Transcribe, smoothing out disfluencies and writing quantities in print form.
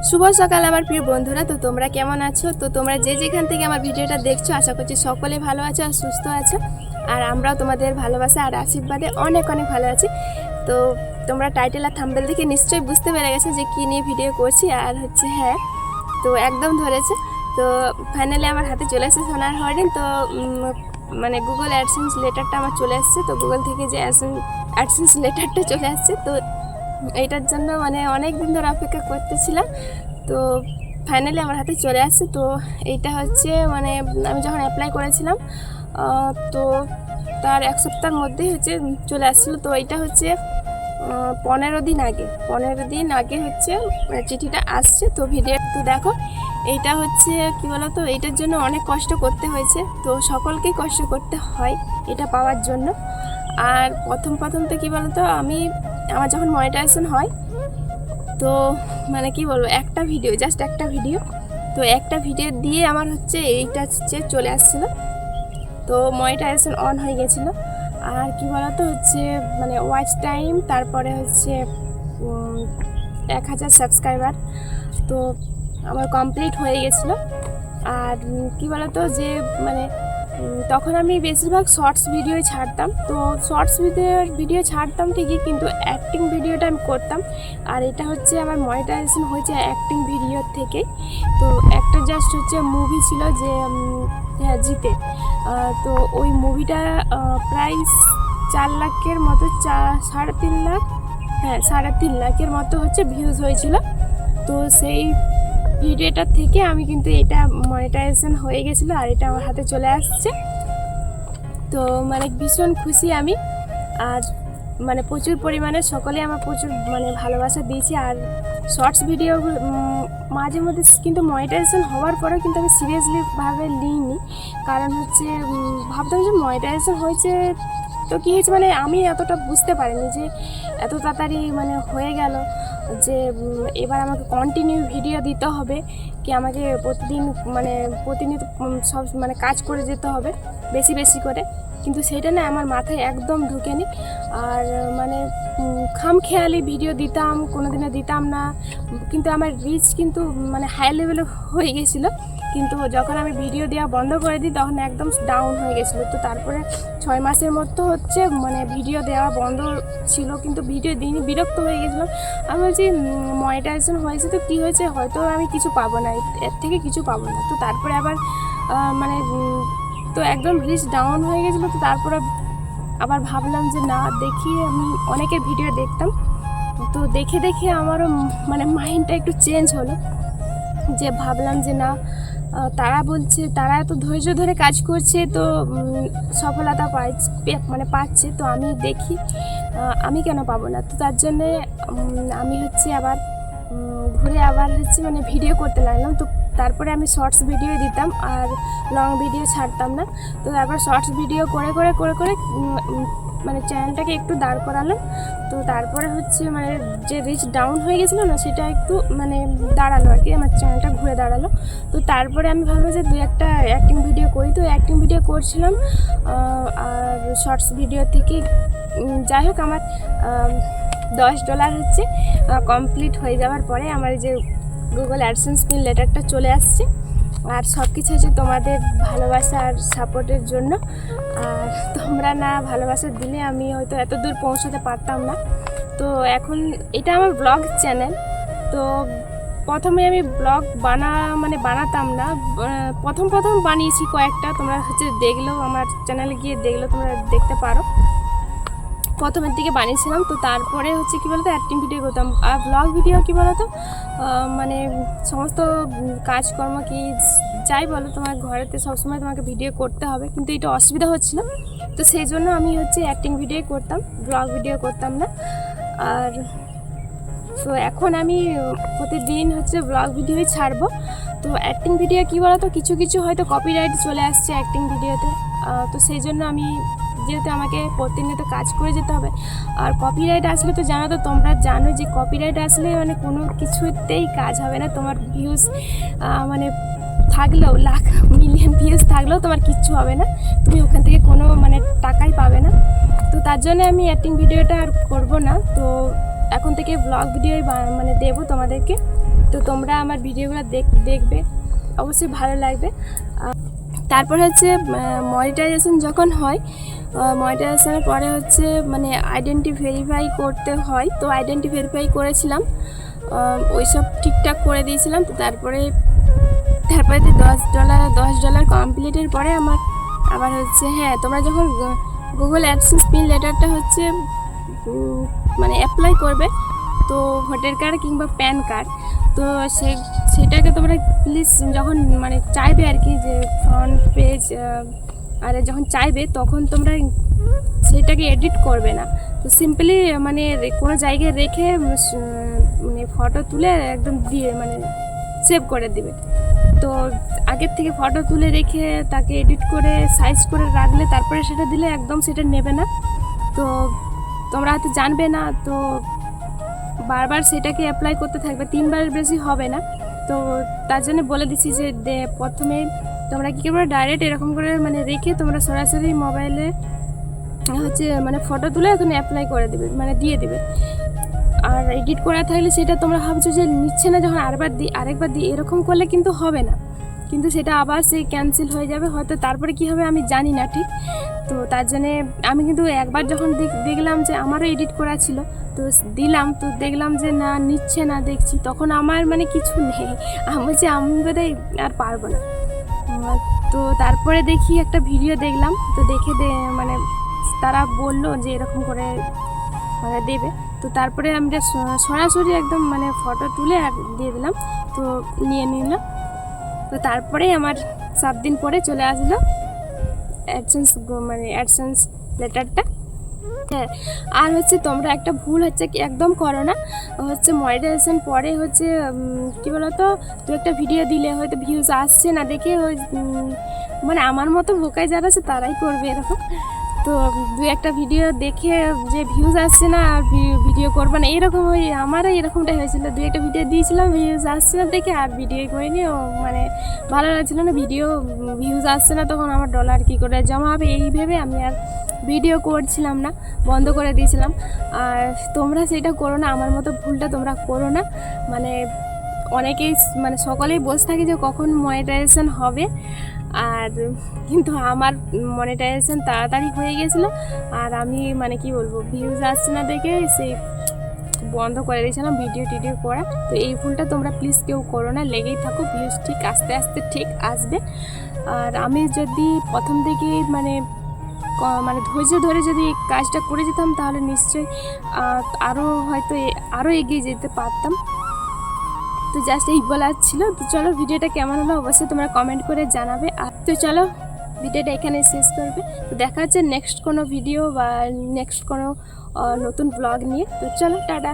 শুভ সকাল আমার প্রিয় বন্ধুরা। তো তোমরা কেমন আছো? তো তোমরা যে যেখান থেকে আমার ভিডিওটা দেখছো, আশা করছি সকলে ভালো আছো আর সুস্থ আছো। আর আমরাও তোমাদের ভালোবাসা আর আশীর্বাদে অনেক অনেক ভালো আছি। তো তোমরা টাইটেল আর থাম্বনেল দেখে নিশ্চয়ই বুঝতে পেরে গেছো যে কী নিয়ে ভিডিও করছি। আর হ্যাঁ, তো একদম ধরেছে। তো ফাইনালি আমার হাতে চলে এসেছে সোনার হরিণ। তো মানে গুগল অ্যাডসেন্স লেটারটা আমার চলে আসছে। তো গুগল থেকে যে অ্যাডসেন্স লেটারটা চলে আসছে, তো এইটার জন্য মানে অনেক দিন ধরে অপেক্ষা করতেছিলাম। তো ফাইনালি আমার হাতে চলে আসছে। তো এইটা মানে আমি যখন অ্যাপ্লাই করেছিলাম তো তার এক সপ্তাহের মধ্যেই চলে আসছিলো। তো এইটা 15 দিন আগে চিঠিটা আসছে। তো ভিডিও তো দেখো, এইটা কি বলতো, এইটার জন্য অনেক কষ্ট করতে হয়েছে। তো সকলকেই কষ্ট করতে হয় এটা পাওয়ার জন্য। আর প্রথম তো কী বলতো, আমার যখন মনিটাইজেশন হয়, তো মানে কি বলবো, জাস্ট একটা ভিডিও, তো একটা ভিডিও দিয়ে আমার এইটা চলে আসছিলো। তো মনিটাইজেশন অন হয়ে গেছিলো। আর কি বলতো মানে ওয়াচ টাইম, তারপরে 1000 সাবস্ক্রাইবার তো আমার কমপ্লিট হয়ে গেছিলো। আর কি বলতো যে মানে তখন আমি বেশিরভাগ শর্টস ভিডিও ছাড়তাম। তো শর্টস ভিডিও ছাড়তাম ঠিকই, কিন্তু অ্যাক্টিং ভিডিওটা আমি করতাম। আর এটা আমার মনিটাইজেশন হয়েছে অ্যাক্টিং ভিডিও থেকে। তো একটা জাস্ট মুভি ছিল যে হ্যাঁ, জিতে। তো ওই মুভিটা প্রায় 4 লাখের মতো, 3.5 লাখ, হ্যাঁ 3.5 লাখের মতো ভিউজ হয়েছিল। তো সেই ভিডিওটার থেকে আমি কিন্তু এটা মনিটাইজেশন হয়ে গেছিলো আর এটা আমার হাতে চলে আসছে। তো মানে ভীষণ খুশি আমি। আর মানে প্রচুর পরিমাণে সকলে আমার প্রচুর মানে ভালোবাসা দিয়েছে। আর শর্টস ভিডিও মাঝে মধ্যে কিন্তু মনিটাইজেশন হওয়ার পরেও কিন্তু আমি সিরিয়াসলিভাবে নিইনি। কারণ ভাবতাম যে মনিটাইজেশন হয়েছে তো কী হয়েছে, মানে আমি এতটা বুঝতে পারিনি যে এত তাড়াতাড়ি মানে হয়ে গেল, যে এবার আমাকে কন্টিনিউ ভিডিও দিতে হবে, কি আমাকে প্রতিনিয়ত সব মানে কাজ করে যেতে হবে বেশি বেশি করে। কিন্তু সেটা না আমার মাথায় একদম ঢুকেনি। আর মানে খামখেয়ালি ভিডিও দিতাম, কোনোদিনও দিতাম না। কিন্তু আমার রিচ কিন্তু মানে হাই লেভেলে হয়ে গেছিলো। কিন্তু যখন আমি ভিডিও দেওয়া বন্ধ করে দিই, তখন একদম ডাউন হয়ে গেছিলো। তো তারপরে 6 মাসের মতো মানে ভিডিও দেওয়া বন্ধ ছিল, কিন্তু ভিডিও দিইনি, বিরক্ত হয়ে গেছিলাম। আমি বলছি মনিটাইজেশন হয়েছে তো কী হয়েছে, হয়তো আমি কিছু পাবো না, এর থেকে কিছু পাবো না। তো তারপরে আবার মানে তো একদম রিচ ডাউন হয়ে গেছিলো। তো তারপরে আবার ভাবলাম যে না, দেখি আমি অনেকের ভিডিও দেখতাম, তো দেখে দেখে আমারও মানে মাইন্ডটা একটু চেঞ্জ হলো। যে ভাবলাম যে না, তারা বলছে, তারা এত ধৈর্য ধরে কাজ করছে, তো সফলতা পাচ্ছে, তো আমি দেখি আমি কেন পাবো না। তো তার জন্যে আমি আবার ঘুরে আবার মানে ভিডিও করতে লাগলাম। তো তারপরে আমি শর্টস ভিডিও দিতাম আর লং ভিডিও ছাড়তাম না। তো তারপর শর্টস ভিডিও করে করে করে করে মানে চ্যানেলটাকে একটু দাঁড় করালাম। তো তারপরে মানে যে রিচ ডাউন হয়ে গেছিলো না, সেটা একটু মানে দাঁড়ালো আর কি, আমার চ্যানেলটা ঘুরে দাঁড়ালো। তো তারপরে আমি ভাবলাম যে 2-1টা অ্যাক্টিং ভিডিও করি। তো অ্যাক্টিং ভিডিও করছিলাম। আর শর্টস ভিডিও থেকে যাই হোক, আমার $10 কমপ্লিট হয়ে যাওয়ার পরে আমার যে গুগল অ্যাডসেন্স পিন লেটারটা চলে আসছে। আর সব কিছু তোমাদের ভালোবাসা আর সাপোর্টের জন্য। আর তোমরা না ভালোবাসা দিলে আমি হয়তো এত দূর পৌঁছাতে পারতাম না। তো এখন এটা আমার ব্লগ চ্যানেল। তো প্রথমে আমি ব্লগ বানাতাম না, প্রথম বানিয়েছি কয়েকটা, তোমরা দেখলেও, আমার চ্যানেলে গিয়ে দেখলেও তোমরা দেখতে পারো। প্রথমের দিকে বানিয়েছিলাম। তো তারপরে কী বলতো, অ্যাক্টিং ভিডিও করতাম। আর ব্লগ ভিডিও কী বলতো, মানে সমস্ত কাজকর্ম কি যাই বলো, তোমার ঘরেতে সবসময় তোমাকে ভিডিও করতে হবে, কিন্তু এটা অসুবিধা হচ্ছিল। তো সেই জন্য আমি অ্যাক্টিং ভিডিও করতাম, ব্লগ ভিডিও করতাম না। আর তো এখন আমি প্রতিদিন ব্লগ ভিডিওই ছাড়বো। তো অ্যাক্টিং ভিডিও কী বলতো, কিছু কিছু হয়তো কপিরাইট চলে আসছে অ্যাক্টিং ভিডিওতে। তো সেই জন্য আমি, যেহেতু আমাকে প্রতিনিয়ত কাজ করে যেতে হবে, আর কপিরাইট আসলে তো তোমরা জানো যে কপিরাইট আসলে মানে কোনো কিছুতেই কাজ হবে না। তোমার ভিউজ মানে থাকলেও, লাখ মিলিয়ন ভিউজ থাকলেও তোমার কিচ্ছু হবে না, তুমি ওখান থেকে কোনো মানে টাকাই পাবে না। তো তার জন্য আমি অ্যাক্টিং ভিডিওটা আর করবো না। তো এখন থেকে ব্লগ ভিডিওই মানে দেবো তোমাদেরকে। তো তোমরা আমার ভিডিওগুলো দেখবে, অবশ্যই ভালো লাগবে। তারপর হচ্ছে মনিটাইজেশন যখন হয়, মনিটাইজেশনের পরে হচ্ছে মানে আইডেন্টি ভেরিফাই করতে হয়। তো আইডেন্টি ভেরিফাই করেছিলাম, ওইসব ঠিকঠাক করে দিয়েছিলাম। তো তারপরে $10 কমপ্লিটের পরে আবার হচ্ছে হ্যাঁ, তোমরা যখন গুগল অ্যাডসেন্স পিন লেটারটা হচ্ছে মানে অ্যাপ্লাই করবে, তো ভোটার কার্ড কিংবা প্যান কার্ড, তো সেটাকে তোমরা প্লিজ যখন মানে চাইবে আর কি, যে ফ্রন্ট পেজ আর যখন চাইবে তখন তোমরা সেটাকে এডিট করবে না। তো সিম্পলি মানে কোনো জায়গায় রেখে মানে ফটো তুলে একদম দিয়ে মানে সেভ করে দিবে। তো আগের থেকে ফটো তুলে রেখে তাকে এডিট করে সাইজ করে রাখলে তারপরে সেটা দিলে একদম সেটা নেবে না। তো তোমরা হয়তো জানবে না, তো বারবার সেটাকে অ্যাপ্লাই করতে থাকবে, 3বারের বেশি হবে না। তো তার জন্য বলে দিচ্ছি যে প্রথমে তোমরা কী করবে, ডাইরেক্ট এরকম করে মানে রেখে তোমরা সরাসরি মোবাইলে হচ্ছে মানে ফটো তুলে ওখানে অ্যাপ্লাই করে দেবে, মানে দিয়ে দেবে। আর এডিট করা থাকলে সেটা তোমরা ভাবছো যে নিচ্ছে না, যখন আরেকবার দিই এরকম করলে কিন্তু হবে না, কিন্তু সেটা আবার সেই ক্যান্সেল হয়ে যাবে হয়তো। তারপরে কি হবে আমি জানি না ঠিক। তো তার জন্যে আমি কিন্তু একবার যখন দেখলাম যে আমারও এডিট করা ছিল, তো দিলাম, তো দেখলাম যে না নিচ্ছে না, দেখছি তখন আমার মানে কিছু নেই, আমি বলছি আমি বোধহয় আর পারবো না। তো তারপরে দেখি একটা ভিডিও দেখলাম, তো দেখে মানে তারা বললো যে এরকম করে মানে দেবে। তো তারপরে আমরা সরাসরি একদম মানে ফটো তুলে আর দিয়ে দিলাম, তো নিয়ে নিলাম। তো তারপরে আমার 7 দিন পরে চলে আসলো অ্যাডসেন্স লেটারটা। হ্যাঁ, আর হচ্ছে তোমরা একটা ভুল হচ্ছে কি একদম করো না, হচ্ছে মনিটাইজেশন পরে হচ্ছে কি বলতো, দু একটা ভিডিও দিলে হয়তো ভিউজ আসছে না দেখে ওই মানে আমার মতো বোকায় যারা আছে তারাই করবে এরকম। তো দু একটা ভিডিও দেখে যে ভিউজ আসছে না আর ভিডিও করবে না, এরকম আমারও এরকমটাই হয়েছিল। দু একটা ভিডিও দিয়েছিলাম, ভিউজ আসছে না দেখে আর ভিডিও করিনি, মানে ভালো লাগছিল না, ভিউজ আসছে না, তখন আমার ডলার কী করে জমা হবে এই ভেবে আমি আর ভিডিও করছিলাম না, বন্ধ করে দিয়েছিলাম। আর তোমরা সেটা করো না, আমার মতো ভুলটা তোমরা করো না। মানে অনেকেই মানে সকলেই বসে থাকে যে কখন মনিটাইজেশন হবে, আর কিন্তু আমার মনিটাইজেশন তাড়াতাড়ি হয়ে গেছিলো, আর আমি মানে কি বলবো, ভিউজ আসছে না দেখে সেই বন্ধ করে দিয়েছিলাম ভিডিও করা। তো এই ভুলটা তোমরা প্লিজ কেউ করো না, লেগেই থাকো, ভিউজ ঠিক আস্তে আস্তে ঠিক আসবে। আর আমি যদি প্রথম থেকেই মানে ধৈর্য ধরে যদি কাজটা করে যেতাম তাহলে নিশ্চয়ই আরও এগিয়ে যেতে পারতাম। তো জাস্ট এই বলার ছিল। তো চলো, ভিডিওটা কেমন হলো অবশ্যই তোমরা কমেন্ট করে জানাবে। আর তো চলো, ভিডিওটা এখানে শেষ করবে। তো দেখা হচ্ছে নেক্সট কোনো ভিডিও বা নেক্সট কোনো নতুন ব্লগ নিয়ে। তো চলো, টাটা।